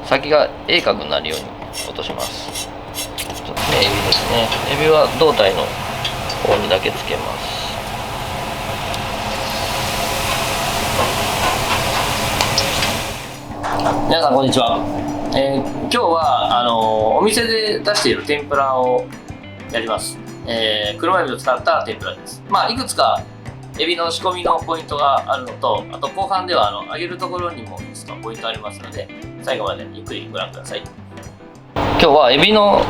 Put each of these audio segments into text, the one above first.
先が鋭角になるように落とします。ちょっとね、エビですね。エビは胴体の方にだけつけます。皆さんこんにちは。今日はお店で出している天ぷらをやります。黒エビを使った天ぷらです。いくつかエビの仕込みのポイントがあるのと、あと後半では揚げるところにもいくつかポイントありますので、最後までゆっくりご覧ください。今日はエビの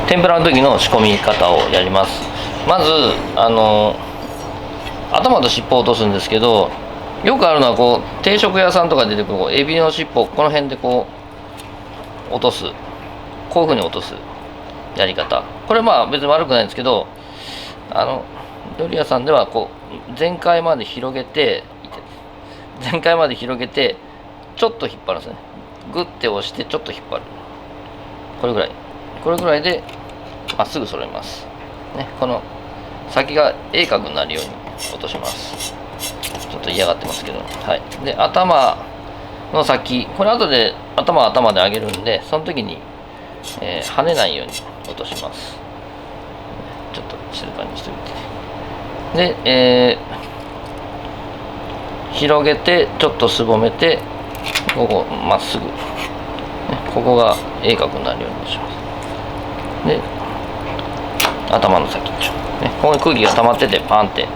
天ぷらの時の仕込み方をやります。まず頭と尻尾を落とすんですけど、よくあるのは定食屋さんとかで出てくるエビの尻尾をこの辺で落とす、こういう風に落とすやり方。これ別に悪くないんですけど、料理屋さんでは全開まで広げてちょっと引っ張るんですね。グッて押してちょっと引っ張る。これぐらいでまっすぐ揃えますね。この先が鋭角になるように落とします。ちょっと嫌がってますけど、はい。で、頭の先、これ後で頭は頭で上げるんで、その時に、跳ねないように落とします。ちょっと静かにしておいて。で、広げてちょっとすぼめて、ここまっすぐ、ね、ここが鋭角になるようにします。で、頭の先っちょ、ね、ここに空気が溜まっててパンって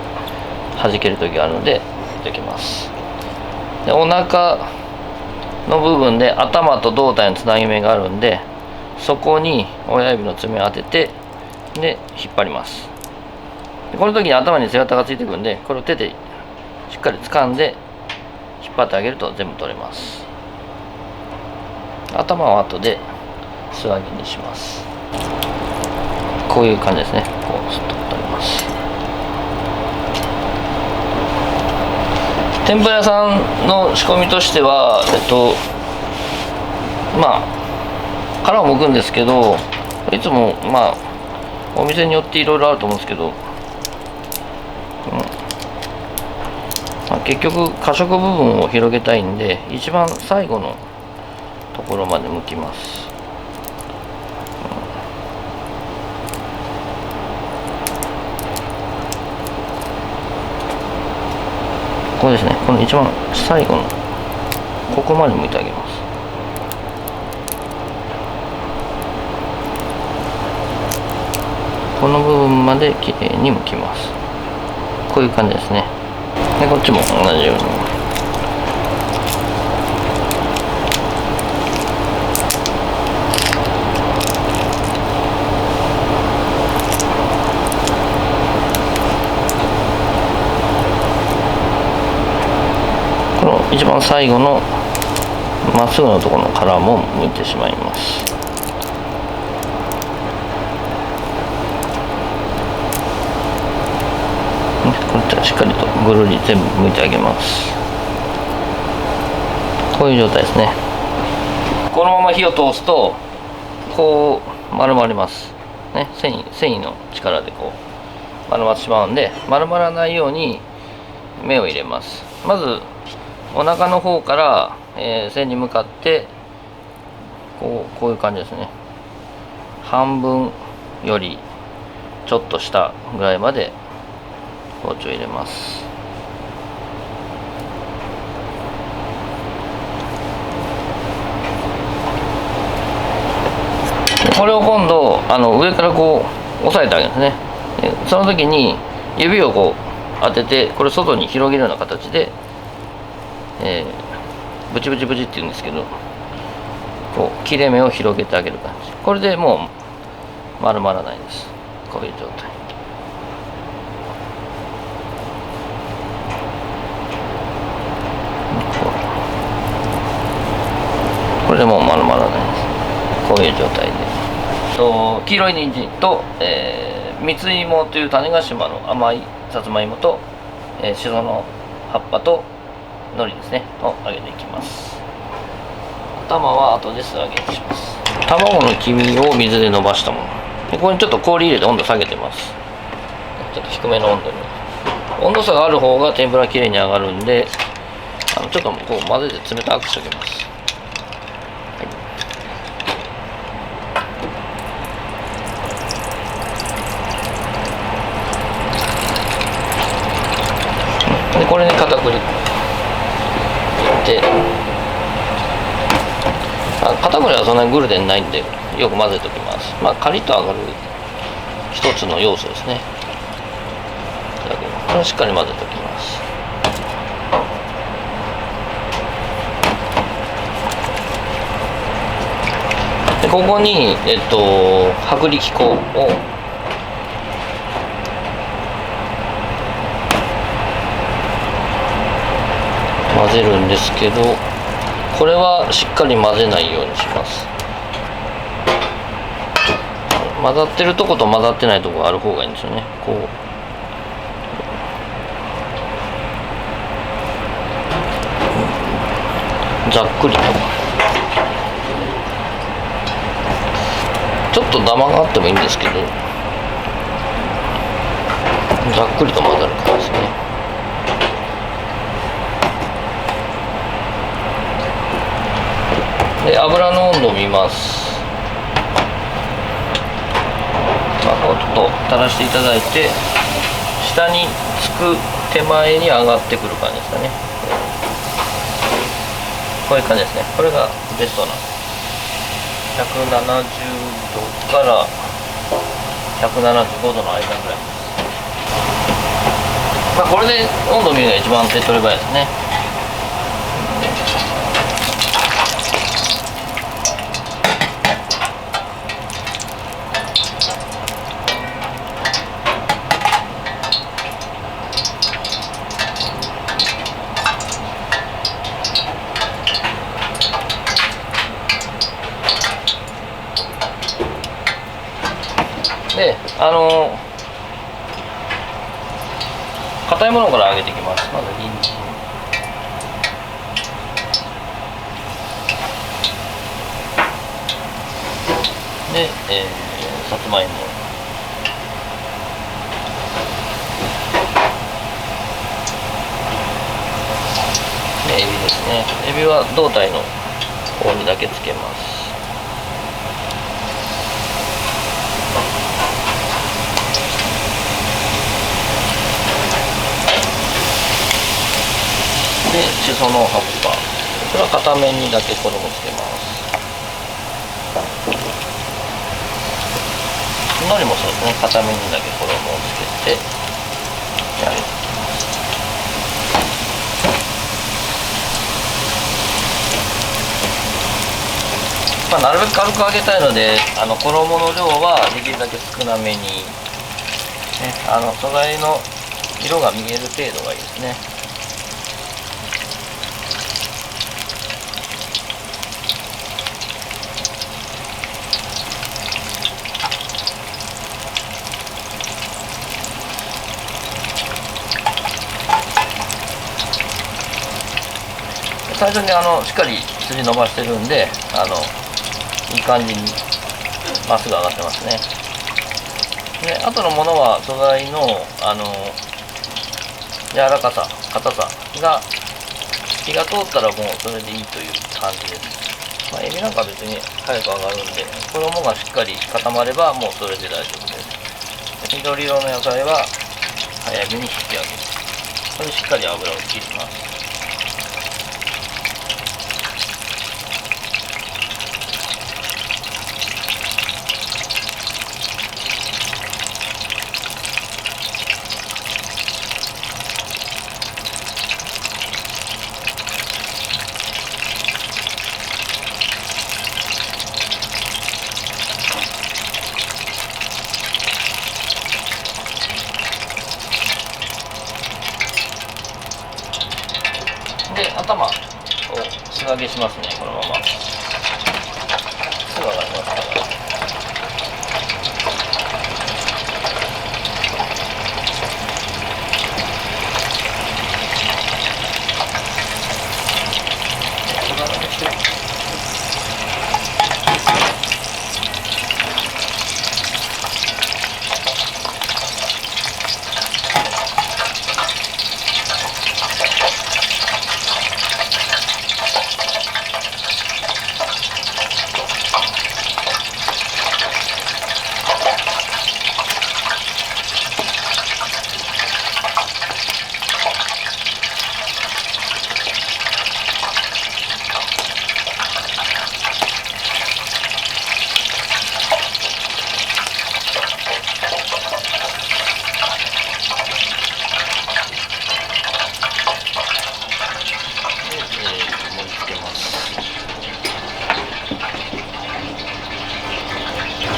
弾ける時があるのでできます。で、お腹の部分で頭と胴体のつなぎ目があるんで、そこに親指の爪を当てて、で引っ張ります。でこの時に頭に背わたがついてくるんで、これを手でしっかり掴んで引っ張ってあげると全部取れます。頭は後で素揚げにします。こういう感じですね。スッと取ります。天ぷら屋さんの仕込みとしては殻を剥くんですけど、いつもお店によっていろいろあると思うんですけど、結局過食部分を広げたいんで、一番最後のところまで剥きます。これですね。この一番最後のここまで剥いてあげます。この部分まできれいに剥きます。こういう感じですね。で、こっちも同じように。この一番最後のまっすぐのところの殻も剥いてしまいます。こっちはしっかりとぐるり全部剥いてあげます。こういう状態ですね。このまま火を通すとこう丸まりますね。繊維の力で丸まってしまうんで、丸まらないように目を入れます。まずお腹の方から、線に向かってこういう感じですね。半分よりちょっと下ぐらいまで包丁入れます。これを今度上から押さえてあげるんですね。その時に指を当てて、これ外に広げるような形で、ブチブチブチって言うんですけど、切れ目を広げてあげる感じ。これでもう丸まらないです。こういう状態。これでもう丸まらないです。こういう状態で。黄色い人参と、蜜芋という種子島の甘いさつまいもと、しその葉っぱと海苔ですねを揚げていきます。頭は後で素揚げにします。卵の黄身を水で伸ばしたもので、ここにちょっと氷入れて温度下げてます。ちょっと低めの温度に。温度差がある方が天ぷらきれいに揚がるんで、ちょっと混ぜて冷たくしておきます。はい。片栗はそんなにグルテンないんでよく混ぜておきます。カリッと揚がる一つの要素ですね。これしっかり混ぜておきます。でここに薄力粉を混ぜるんですけど、これはしっかり混ぜないようにします。混ざってるとこと混ざってないとこがある方がいいんですよね。こうざっくりと、ちょっとダマがあってもいいんですけど、ざっくりと混ざる感じですね。で油の温度を見ます。こうちょっと垂らしていただいて、下につく手前に上がってくる感じですかね。こういう感じですね。これがベストな170度から175度の間ぐらいです。これで温度を見るのが一番手っ取り早いですね。で硬いものから揚げていきます。まず人参で、さつまいも、でエビですね。エビは胴体の方にだけつけます。でしその葉っぱ、これは片面にだけ衣つけます。海苔もそうですね、片面にだけ衣をつけて揚げていきます。なるべく軽く揚げたいので衣の量はできるだけ少なめに、素材の色が見える程度がいいですね。最初にしっかり筋伸ばしてるんでいい感じにまっすぐ上がってますね。であとのものは素材の柔らかさ硬さが火が通ったらもうそれでいいという感じです。エビなんか別に早く揚がるんで衣がしっかり固まればもうそれで大丈夫です。緑色の野菜は早めに引き上げる。これでしっかり油を切ります。で頭を素揚げしますね。このまますぐ揚がりますから。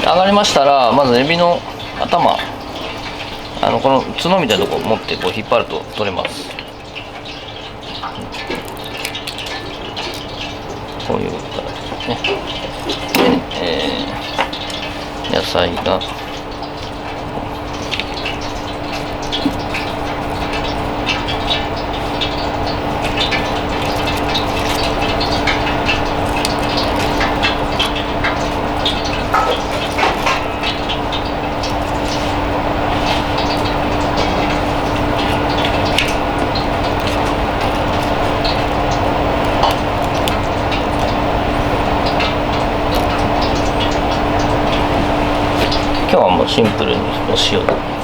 上がりましたら、まずエビの頭、この角みたいなとこ持ってこう引っ張ると取れます。こういう形ですね。で、野菜が今日はもうシンプルにお塩で